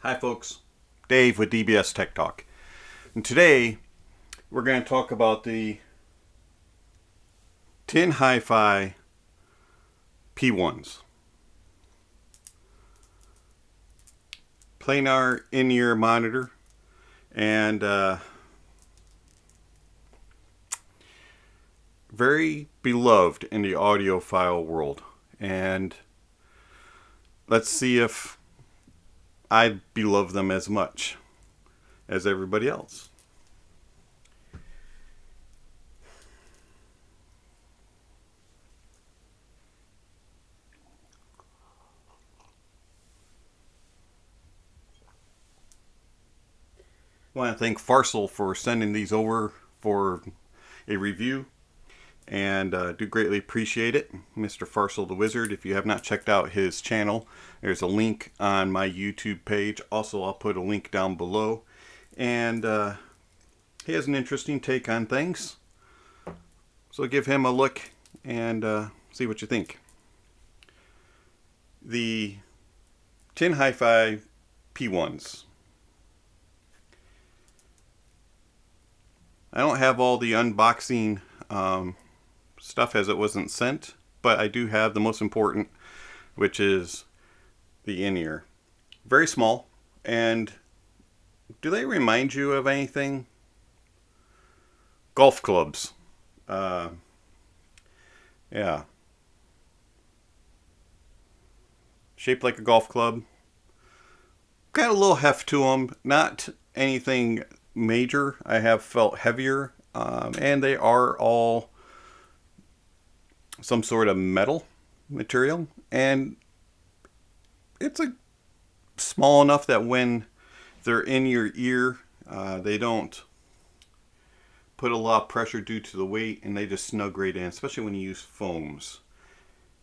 Hi folks, Dave with DBSTechTalk. And today we're going to talk about the Tin Hifi P1s. Planar in-ear monitor and very beloved in the audiophile world. And let's see if I beloved them as much as everybody else. I want to thank Farsil for sending these over for a review, and do greatly appreciate it. Mr. Farsil the Wizard, if you have not checked out his channel, there's a link on my YouTube page. Also, I'll put a link down below. And he has an interesting take on things, so give him a look and see what you think. The Tin Hifi P1s. I don't have all the unboxing stuff as it wasn't sent, but I do have the most important, which is the in-ear. Very small. And do they remind you of anything? Golf clubs. Yeah. Shaped like a golf club. Got a little heft to them. Not anything major. I have felt heavier. And they are all some sort of metal material. And it's small enough that when they're in your ear, they don't put a lot of pressure due to the weight, and they just snug right in, especially when you use foams.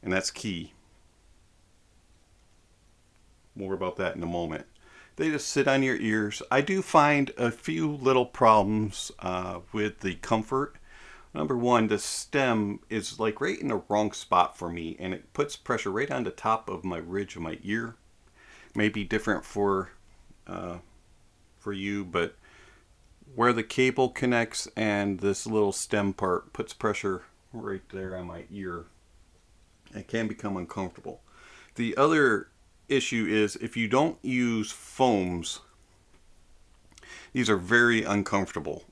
And that's key. More about that in a moment. They just sit on your ears. I do find a few little problems with the comfort. Number one, the stem is like right in the wrong spot for me, and it puts pressure right on the top of my ridge of my ear. May be different for you, but where the cable connects and this little stem part puts pressure right there on my ear. It can become uncomfortable. The other issue is if you don't use foams, these are very uncomfortable.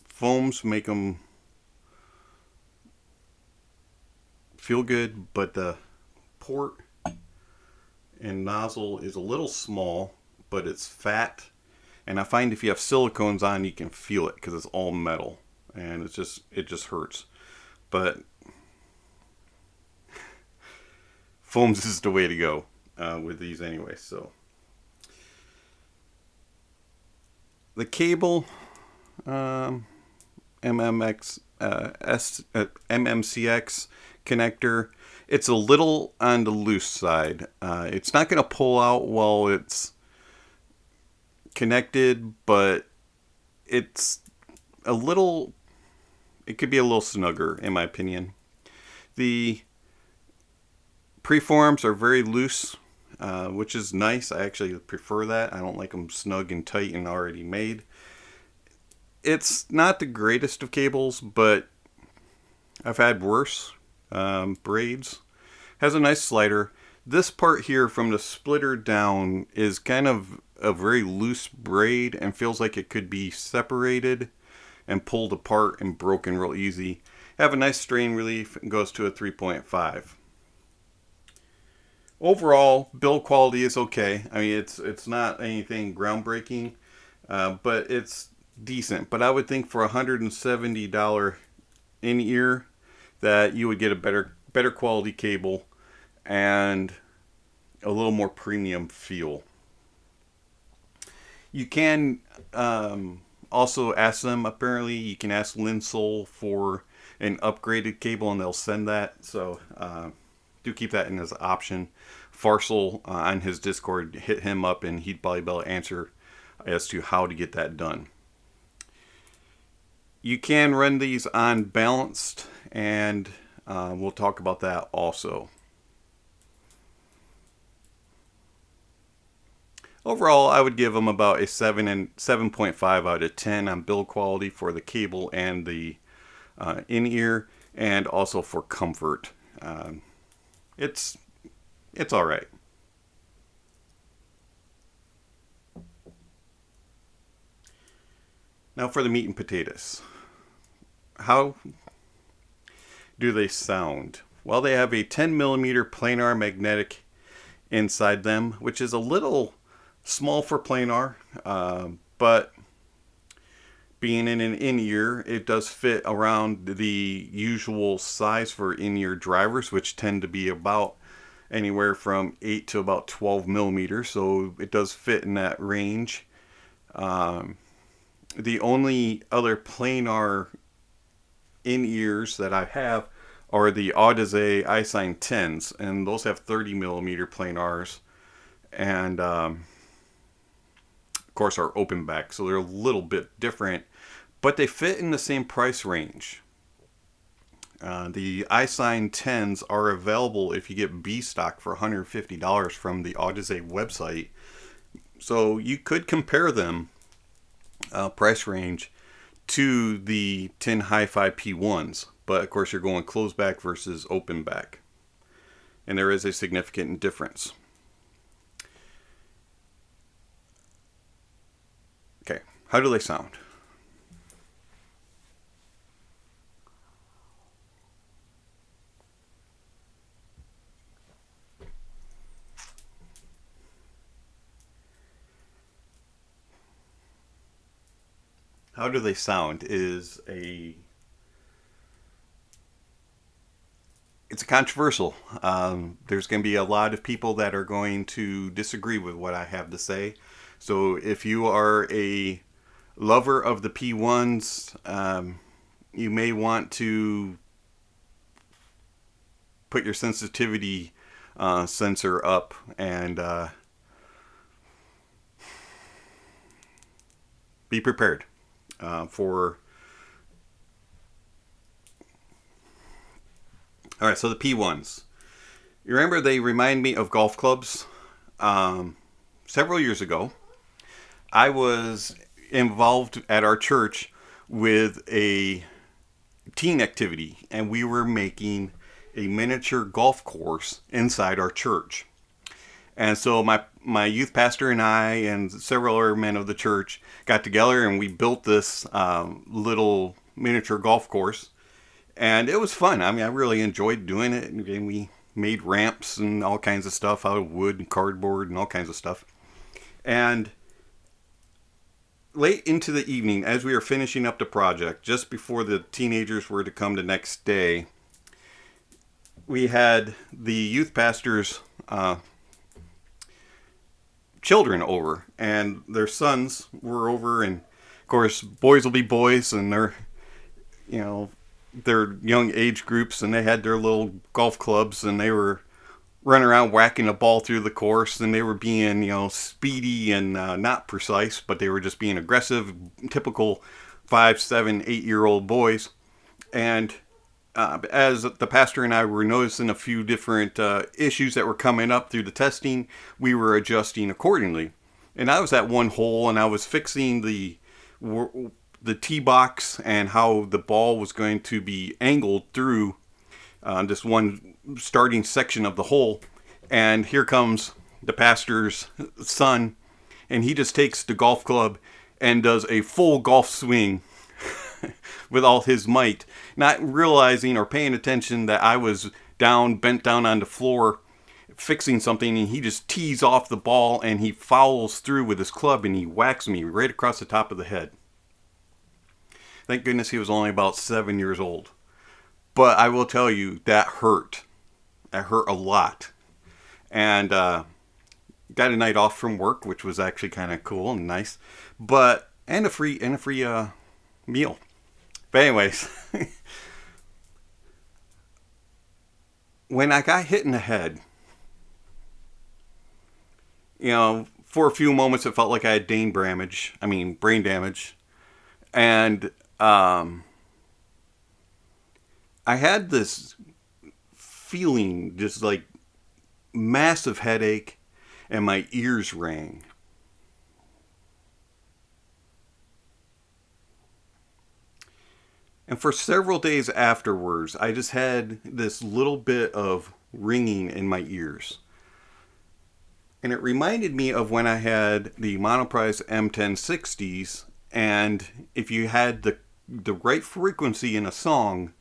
Foams make them feel good, but the port and nozzle is a little small, but it's fat. And I find if you have silicones on, you can feel it because it's all metal, and it just hurts. But foams is the way to go with these anyway. So the cable, MMCX connector, it's a little on the loose side. It's not going to pull out while it's connected, but it could be a little snugger in my opinion. The preforms are very loose, which is nice. I actually prefer that. I don't like them snug and tight and already made. It's not the greatest of cables, but I've had worse. Braids. Has a nice slider. This part here from the splitter down is kind of a very loose braid and feels like it could be separated and pulled apart and broken real easy. Have a nice strain relief and goes to a 3.5. Overall, build quality is okay. I mean, it's not anything groundbreaking, but it's decent. But I would think for $170 in-ear that you would get a better quality cable and a little more premium feel. You can also ask them, apparently you can ask Linsol for an upgraded cable and they'll send that. So do keep that in as an option. Farsil on his Discord, hit him up and he'd probably be able to answer as to how to get that done. You can run these on balanced, and we'll talk about that also. Overall, I would give them about a 7 and 7.5 out of 10 on build quality for the cable and the in-ear, and also for comfort. It's all right. Now for the meat and potatoes. How do they sound? Well, they have a 10 millimeter planar magnetic inside them, which is a little small for planar, but being in an in-ear, it does fit around the usual size for in-ear drivers, which tend to be about anywhere from 8 to about 12 millimeters, so it does fit in that range. The only other planar in-ears that I have are the Audiophile iSign 10s, and those have 30 millimeter planars, and of course are open back, so they're a little bit different, but they fit in the same price range. The iSign 10s are available if you get B stock for $150 from the Audiophile website, so you could compare them price range to the Tin Hifi P1s, but of course you're going closed back versus open back, and there is a significant difference. Okay, how do they sound? How do they sound is it's a controversial. There's going to be a lot of people that are going to disagree with what I have to say. So if you are a lover of the P1s, you may want to put your sensitivity sensor up and be prepared for. All right, so the P1s. You remember they remind me of golf clubs. Several years ago, I was involved at our church with a teen activity, and we were making a miniature golf course inside our church. And so my youth pastor and I and several other men of the church got together, and we built this little miniature golf course. And it was fun. I mean, I really enjoyed doing it. And we made ramps and all kinds of stuff out of wood and cardboard and all kinds of stuff. And late into the evening, as we were finishing up the project, just before the teenagers were to come the next day, we had the youth pastor's children over, and their sons were over, and of course boys will be boys, and they're their young age groups, and they had their little golf clubs, and they were running around whacking a ball through the course, and they were being speedy and not precise, but they were just being aggressive, typical 5, 7, 8-year-old boys. And as the pastor and I were noticing a few different issues that were coming up through the testing, we were adjusting accordingly. And I was at one hole, and I was fixing the tee box and how the ball was going to be angled through this one starting section of the hole. And here comes the pastor's son, and he just takes the golf club and does a full golf swing with all his might, not realizing or paying attention that I was bent down on the floor fixing something, and he just tees off the ball, and he fouls through with his club, and he whacks me right across the top of the head. Thank goodness he was only about 7 years old. But I will tell you, that hurt. That hurt a lot. And got a night off from work, which was actually kind of cool and nice. And a free meal. But anyways, when I got hit in the head, for a few moments it felt like I had brain damage. And I had this feeling, just like massive headache, and my ears rang. And for several days afterwards, I just had this little bit of ringing in my ears. And it reminded me of when I had the Monoprice M1060s, and if you had the right frequency in a song,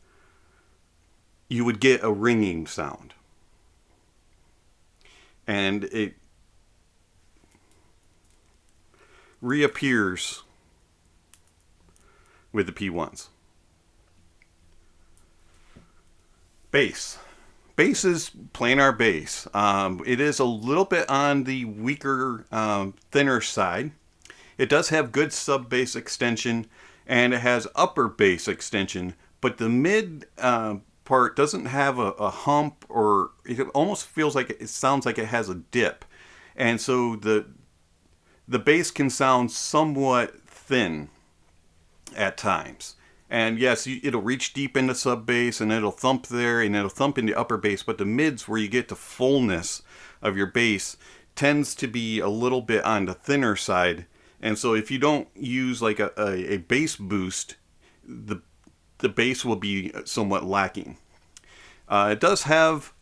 you would get a ringing sound. And it reappears with the P1s. Bass. Bass is planar bass. It is a little bit on the weaker, thinner side. It does have good sub bass extension, and it has upper bass extension, but the mid part doesn't have a hump, or it almost feels like it sounds like it has a dip. And so the bass can sound somewhat thin at times. And yes, it'll reach deep into sub bass, and it'll thump there, and it'll thump into upper bass, but the mids, where you get the fullness of your bass, tends to be a little bit on the thinner side. And so if you don't use like a bass boost, the bass will be somewhat lacking. It does have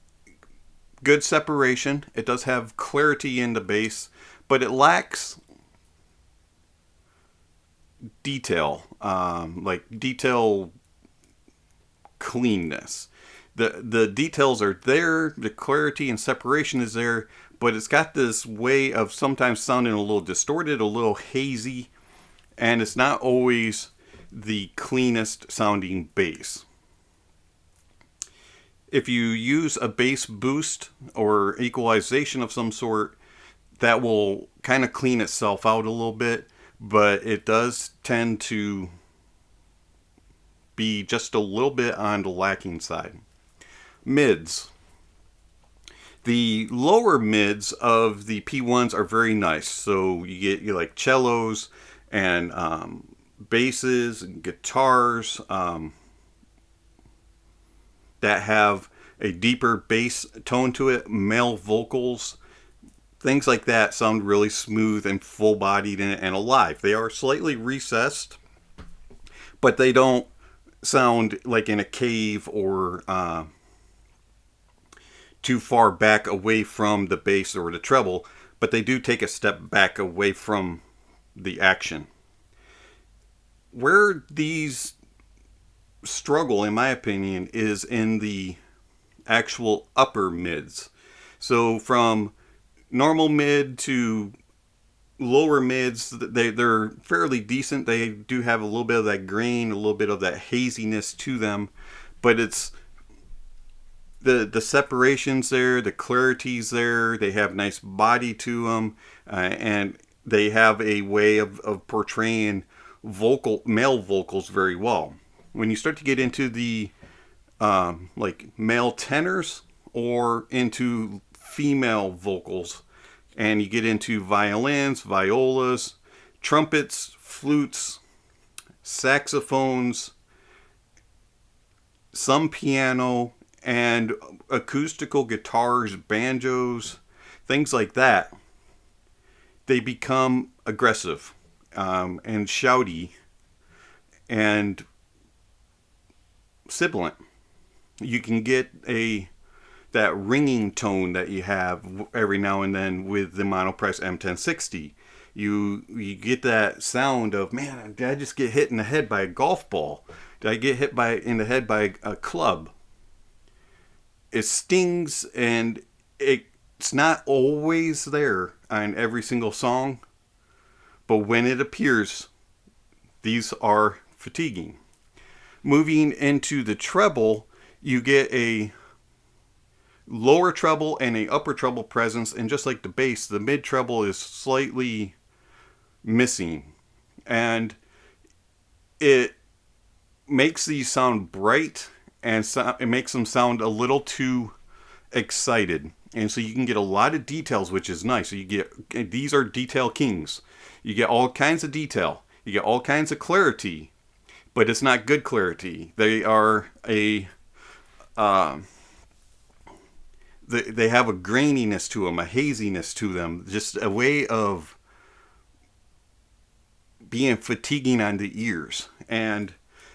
good separation. It does have clarity in the bass, but it lacks detail, like detail cleanness. The details are there, the clarity and separation is there, but it's got this way of sometimes sounding a little distorted, a little hazy, and it's not always the cleanest sounding bass. If you use a bass boost or equalization of some sort, that will kind of clean itself out a little bit, but it does tend to be just a little bit on the lacking side. Mids. The lower mids of the P1s are very nice. So you get like cellos and basses and guitars that have a deeper bass tone to it. Male vocals, things like that sound really smooth and full-bodied and alive. They are slightly recessed, but they don't sound like in a cave or too far back away from the bass or the treble, but they do take a step back away from the action. Where these struggle, in my opinion, is in the actual upper mids. So from normal mid to lower mids, they're fairly decent. They do have a little bit of that grain, a little bit of that haziness to them, but it's the separations there, the clarity's there, they have nice body to them, and they have a way of portraying male vocals very well. When you start to get into the like male tenors or into female vocals, and you get into violins, violas, trumpets, flutes, saxophones, some piano, and acoustical guitars, banjos, things like that, they become aggressive and shouty and sibilant. You can get that ringing tone that you have every now and then with the Monoprice M1060. You get that sound of, man, did I just get hit in the head by a golf ball? Did I get hit in the head by a club? It stings, and it's not always there on every single song, but when it appears, these are fatiguing. Moving into the treble, you get a lower treble and a upper treble presence, and just like the bass, the mid treble is slightly missing, and it makes these sound bright, and it makes them sound a little too excited, and so you can get a lot of details, which is nice. So these are detail kings. You get all kinds of detail, you get all kinds of clarity, but it's not good clarity. They are they have a graininess to them, a haziness to them, just a way of being fatiguing on the ears. And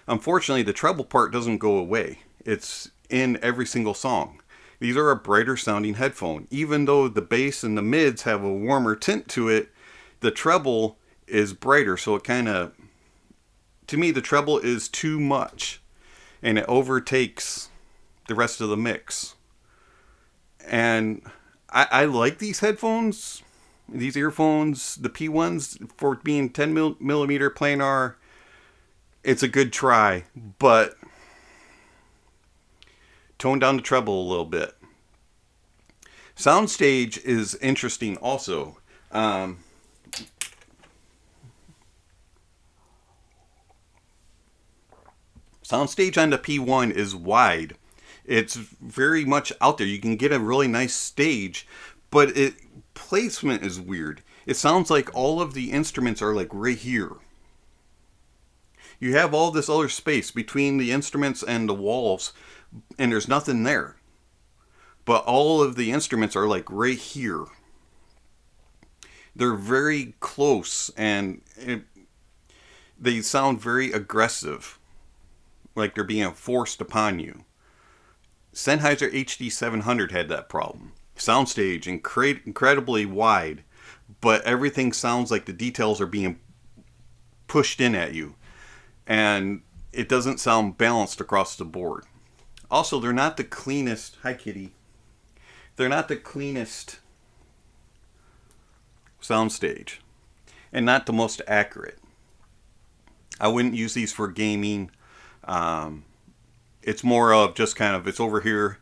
Unfortunately, the treble part doesn't go away. It's in every single song. These are a brighter sounding headphone. Even though the bass and the mids have a warmer tint to it, the treble is brighter. So it kind of, to me, the treble is too much. And it overtakes the rest of the mix. And I like these headphones, these earphones, the P1s, for being 10 millimeter planar. It's a good try, but tone down the treble a little bit. Soundstage is interesting also. Soundstage on the P1 is wide. It's very much out there. You can get a really nice stage, but placement is weird. It sounds like all of the instruments are like right here. You have all this other space between the instruments and the walls, and there's nothing there. But all of the instruments are like right here. They're very close, and they sound very aggressive, like they're being forced upon you. Sennheiser HD700 had that problem. Soundstage, incredibly wide, but everything sounds like the details are being pushed in at you. And it doesn't sound balanced across the board. Also, they're not the cleanest. Hi, kitty. They're not the cleanest soundstage. And not the most accurate. I wouldn't use these for gaming. It's more of just kind of, it's over here,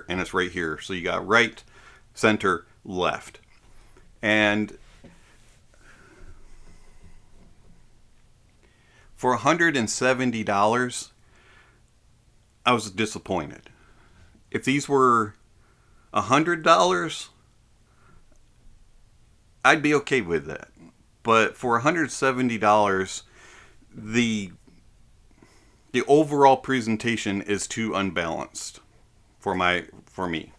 and it's right here. So you got right, center, left. And for $170, I was disappointed. If these were $100, I'd be okay with that. But for $170, the overall presentation is too unbalanced for me.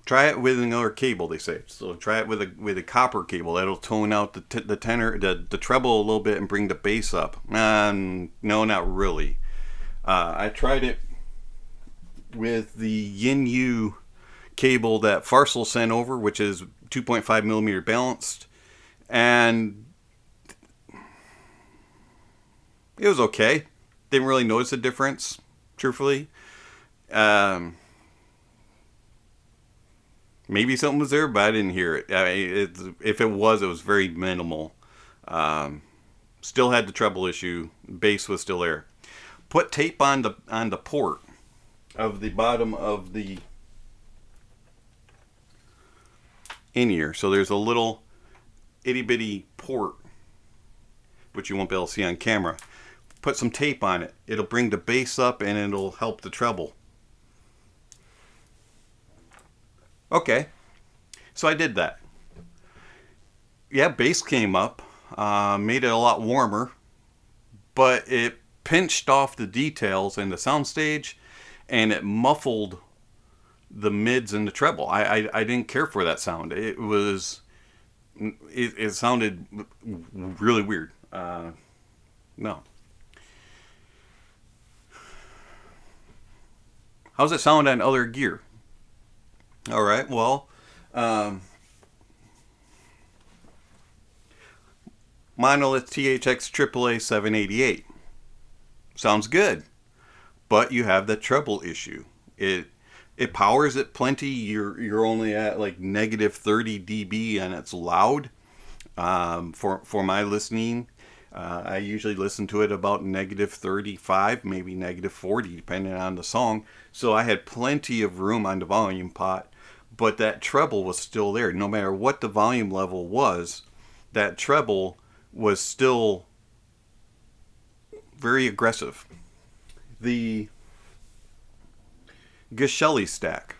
Try it with another cable, they say. So try it with a copper cable. That'll tone out the tenor, the treble a little bit and bring the bass up. No, not really. I tried it with the Yin Yu cable that Farsil sent over, which is 2.5 millimeter balanced, and it was okay. Didn't really notice the difference, truthfully. Maybe something was there, but I didn't hear it. If it was very minimal. Still had the treble issue. Bass was still there. Put tape on the port of the bottom of the in-ear. So there's a little itty-bitty port, which you won't be able to see on camera. Put some tape on it. It'll bring the bass up and it'll help the treble. Okay, so I did that. Yeah, bass came up, made it a lot warmer, but it pinched off the details in the soundstage, and it muffled the mids and the treble. I didn't care for that sound. It sounded really weird. No. How's it sound on other gear? All right, well, Monolith THX AAA 788. Sounds good, but you have that treble issue. It powers it plenty. You're only at like negative 30 dB, and it's loud. For my listening, I usually listen to it about negative 35, maybe negative 40, depending on the song. So I had plenty of room on the volume pot. But that treble was still there. No matter what the volume level was, that treble was still very aggressive. The Geshelli stack.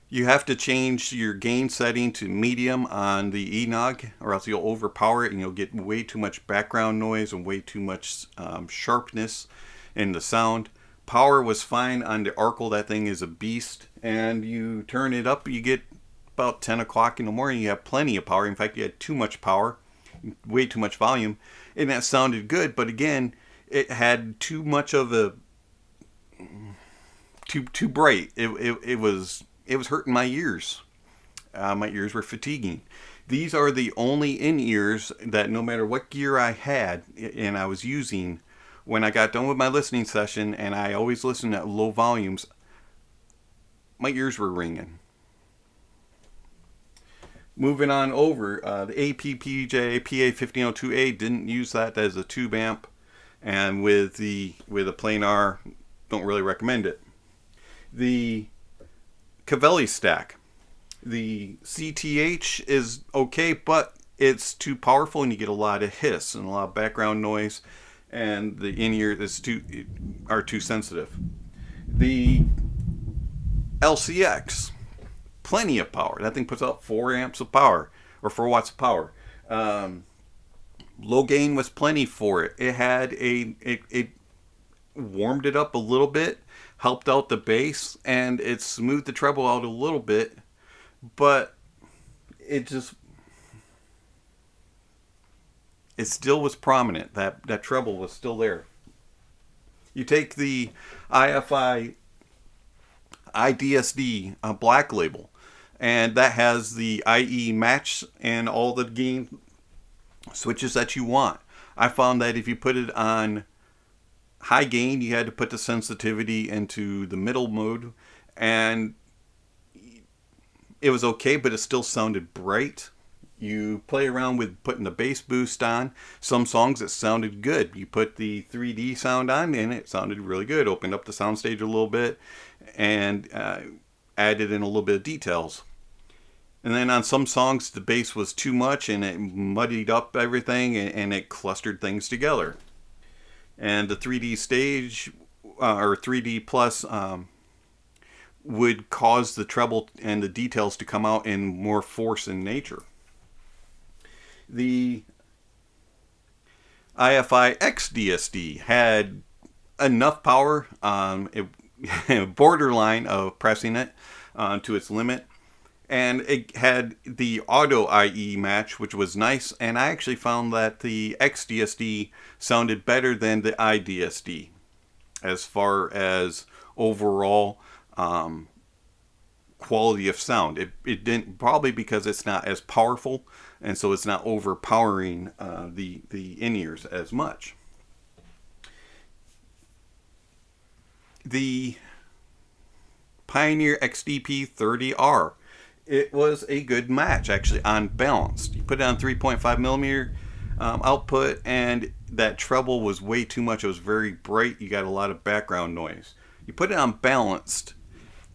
You have to change your gain setting to medium on the Enog, or else you'll overpower it and you'll get way too much background noise and way too much sharpness in the sound. Power was fine on the Arkle. That thing is a beast. And you turn it up, you get about 10 o'clock in the morning, you have plenty of power. In fact, you had too much power. way too much volume, and that sounded good. But again, it had too much of a too bright. It was hurting my ears. My ears were fatiguing. These are the only in-ears that no matter what gear I had and I was using, when I got done with my listening session, and I always listen at low volumes, my ears were ringing. Moving on over, the APPJ PA1502A didn't use that as a tube amp, and with a planar, don't really recommend it. The Cavelli stack. The CTH is okay, but it's too powerful and you get a lot of hiss and a lot of background noise, and the in-ear are too sensitive. The LCX, plenty of power. That thing puts out 4 amps of power, or 4 watts of power. Low gain was plenty for it. It had it warmed it up a little bit, helped out the bass, and it smoothed the treble out a little bit, but it still was prominent. That treble was still there. You take the IFI IDSD black label, and that has the IE match and all the gain switches that you want. I found that if you put it on high gain, you had to put the sensitivity into the middle mode, and it was okay, but it still sounded bright. You play around with putting the bass boost on. Some songs it sounded good. You put the 3D sound on and it sounded really good. Opened up the Soundstage a little bit and added in a little bit of details. And then on some songs the bass was too much and it muddied up everything and it clustered things together. And the 3D stage or 3D plus would cause the treble and the details to come out in more force in nature. The IFI XDSD had enough power, borderline of pressing it to its limit, and it had the auto IE match, which was nice, and I actually found that the XDSD sounded better than the IDSD as far as overall quality of sound. It didn't, probably because it's not as powerful, and so it's not overpowering the in-ears as much. The Pioneer XDP30R, it was a good match actually on balance. You put it on 3.5 millimeter output, and that treble was way too much. It was very bright. You got a lot of background noise. You put it on balanced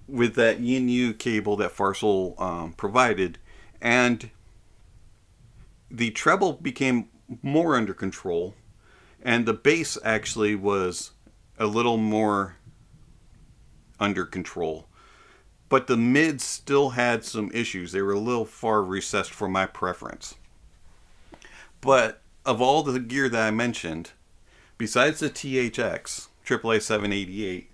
with that yin yu cable that Farsil provided, and the treble became more under control, and the bass actually was a little more under control. But the mids still had some issues. They were a little far recessed for my preference. But of all the gear that I mentioned, besides the THX, AAA 788,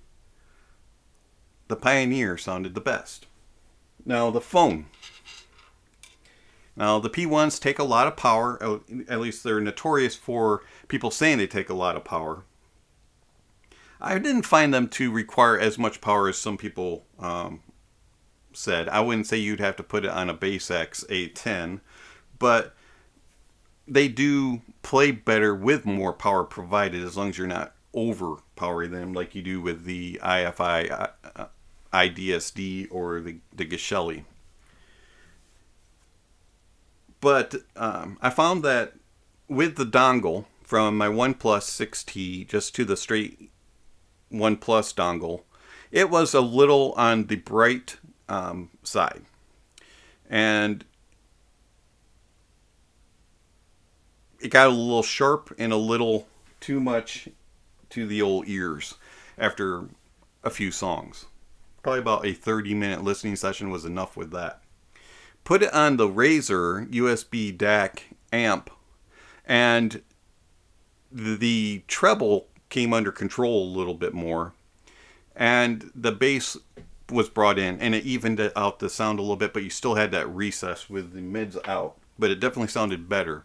the Pioneer sounded the best. Now the phone. Now the P1s take a lot of power, at least they're notorious for people saying they take a lot of power. I didn't find them to require as much power as some people said. I wouldn't say you'd have to put it on a Bass X A10, but they do play better with more power provided, as long as you're not overpowering them like you do with the IFI IDSD or the Geshelli. But I found that with the dongle from my OnePlus 6T just to the straight OnePlus dongle, it was a little on the bright side. And it got a little sharp and a little too much to the old ears after a few songs. Probably about a 30-minute listening session was enough with that. Put it on the Razer USB DAC amp, and the treble came under control a little bit more, and the bass was brought in, and it evened out the sound a little bit, but you still had that recess with the mids out, but it definitely sounded better.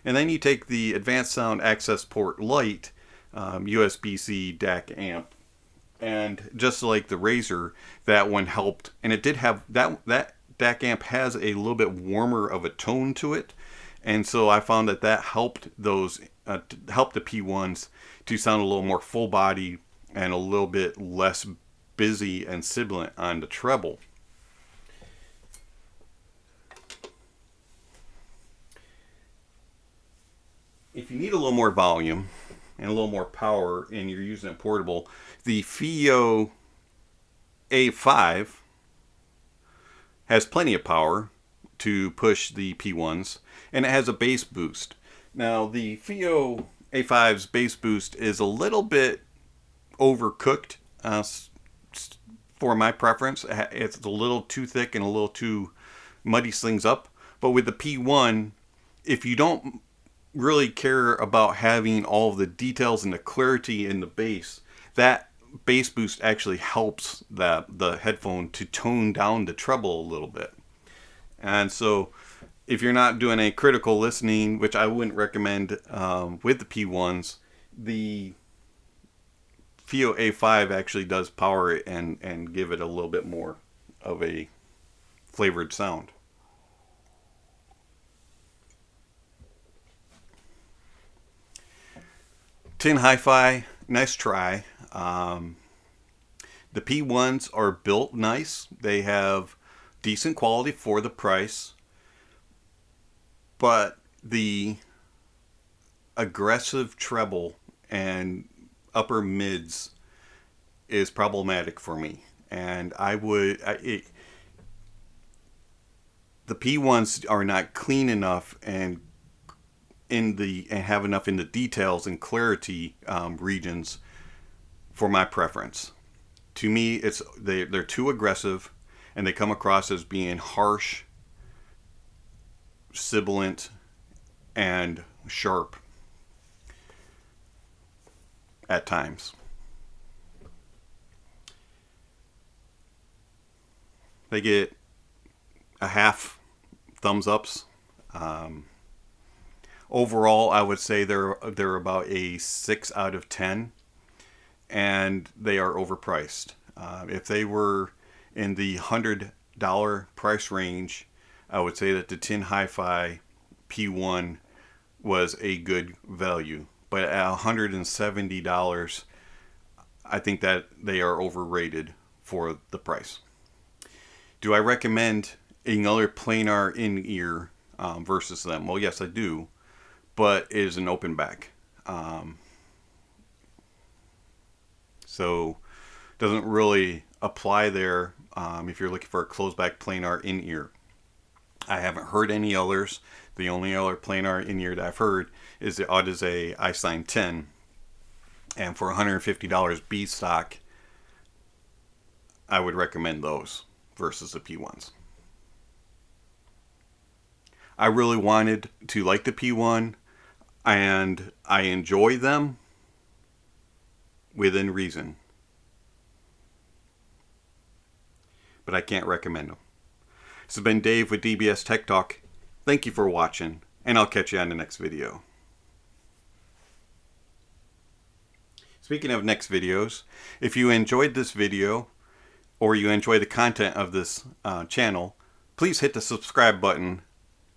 And then you take the Advanced Sound Access Port Lite USB-C DAC amp, and just like the Razor, that one helped. And it did have that DAC amp has a little bit warmer of a tone to it, and so I found that helped those helped the P1s to sound a little more full body and a little bit less busy and sibilant on the treble. If you need a little more volume and a little more power and you're using it portable, the FiiO A5 has plenty of power to push the P1s, and it has a bass boost. Now the FiiO A5's bass boost is a little bit overcooked for my preference. It's a little too thick and a little too muddy slings up. But with the P1, if you don't really care about having all of the details and the clarity in the bass, that bass boost actually helps the headphone to tone down the treble a little bit. And so if you're not doing a critical listening, which I wouldn't recommend with the P1s, the FiiO A5 actually does power it and give it a little bit more of a flavored sound. Tin Hifi, nice try. The P1s are built nice. They have decent quality for the price, but the aggressive treble and upper mids is problematic for me. And the P1s are not clean enough and have enough in the details and clarity regions for my preference. To me, they're too aggressive, and they come across as being harsh, sibilant, and sharp at times. They get a half thumbs ups. Overall, I would say they're about a 6 out of 10, and they are overpriced. If they were in the $100 price range, I would say that the Tin Hifi P1 was a good value. But at $170, I think that they are overrated for the price. Do I recommend another planar in-ear versus them? Well, yes, I do, but it is an open back. So doesn't really apply there if you're looking for a closed back planar in-ear. I haven't heard any others. The only other planar in-ear that I've heard is the Audiophile iSign 10. And for $150 B stock, I would recommend those versus the P1s. I really wanted to like the P1, and I enjoy them within reason. But I can't recommend them. This has been Dave with DBSTechTalk. Thank you for watching, and I'll catch you on the next video. Speaking of next videos, if you enjoyed this video, or you enjoy the content of this channel, please hit the subscribe button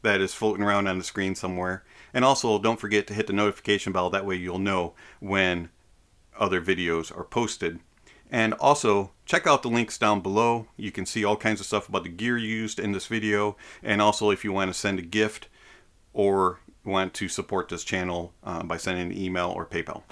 that is floating around on the screen somewhere. And also, don't forget to hit the notification bell. That way you'll know when other videos are posted. And also, check out the links down below. You can see all kinds of stuff about the gear used in this video. And also, if you want to send a gift or want to support this channel by sending an email or PayPal.